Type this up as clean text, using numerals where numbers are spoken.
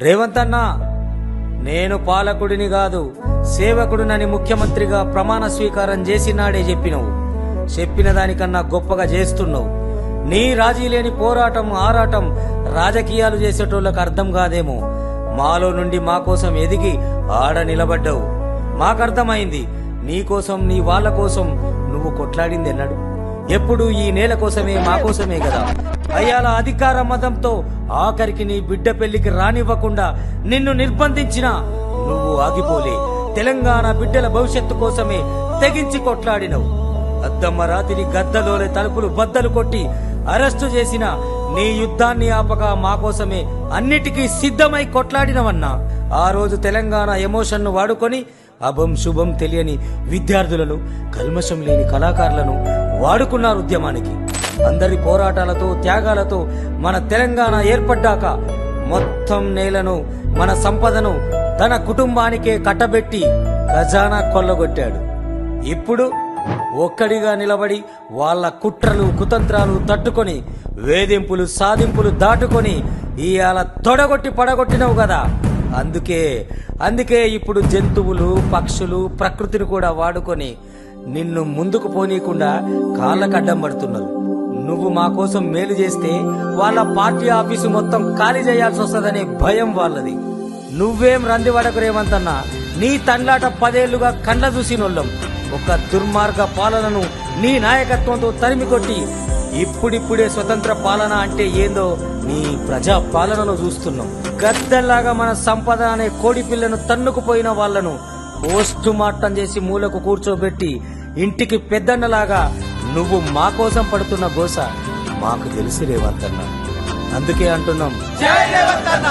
రేవంత్ అన్న, నేను పాలకుడిని కాదు సేవకుడినని ముఖ్యమంత్రిగా ప్రమాణ స్వీకారం చేసినాడే చెప్పినవు. చెప్పిన దానికన్నా గొప్పగా చేస్తున్నావు. నీ రాజీ లేని పోరాటం ఆరాటం రాజకీయాలు చేసేటోళ్ళకు అర్థం కాదేమో. మాలో నుండి మా కోసం ఎదిగి ఆడ నిలబడ్డావు. మాకర్థమైంది నీకోసం నీ వాళ్ళ కోసం నువ్వు కొట్లాడింది ఎన్నడు. ఎప్పుడు ఈ నేల కోసమే మా కోసమే కదా. అయ్యాల అధికార మదంతో ఆఖరికి నీ బిడ్డ పెళ్లికి రానివ్వకుండా నిన్ను నిర్బంధించినా నువ్వు ఆగిపోలే. తెలంగాణ బిడ్డల భవిష్యత్తు కోసమే తెగించి కొట్లాడినవు. అద్దమ్మ రాతిని గద్దలోని తలుపులు బద్దలు కొట్టి అరెస్టు చేసిన నీ యుద్ధాన్ని ఆపక మా కోసమే అన్నిటికీ సిద్ధమై కొట్లాడినవన్నా. ఆ రోజు తెలంగాణ ఎమోషన్ ను వాడుకొని అభం శుభం తెలియని విద్యార్థులను, కల్మషం లేని కళాకారులను వాడుకున్నారు ఉద్యమానికి. అందరి పోరాటాలతో త్యాగాలతో మన తెలంగాణ ఏర్పడ్డాక మొత్తం నేలను మన సంపదను తన కుటుంబానికే కట్టబెట్టి ఖజానా కొల్లగొట్టాడు. ఇప్పుడు ఒక్కడిగా నిలబడి వాళ్ళ కుట్రలు కుతంత్రాలు తట్టుకొని వేధింపులు సాధింపులు దాటుకొని ఇవాళ తొడగొట్టి పడగొట్టినవు కదా. అందుకే ఇప్పుడు జంతువులు పక్షులు ప్రకృతిని కూడా వాడుకొని నిన్ను ముందుకు పోనీయకుండా కాళ్ళకడ్డం పడుతున్నారు. నువ్వు మా కోసం మేలు చేస్తే వాళ్ళ పార్టీ ఆఫీసు మొత్తం ఖాళీ చేయాల్సి వస్తుందనే భయం వాళ్ళది. నువ్వేం రందివడకు రేవంతన్నా, నీ తండ్లాట 10 ఏళ్లుగా కండ్ల చూసినోళ్ళం. ఒక దుర్మార్గ పాలనను నీ నాయకత్వంతో తరిమికొట్టి ఇప్పుడిప్పుడే స్వతంత్ర పాలన అంటే ఏందో నీ ప్రజా పాలనలో చూస్తున్నాం. గద్దల్లాగా మన సంపద అనే కోడి పిల్లను తన్నుకుపోయిన వాళ్లను పోస్టు మార్టం చేసి మూలకు కూర్చోబెట్టి ఇంటికి పెద్దన్నలాగా నువ్వు మా కోసం పడుతున్న గోస మాకు తెలుసు రేవంతన్న. అందుకే అంటున్నాం, జై రేవంతన్న.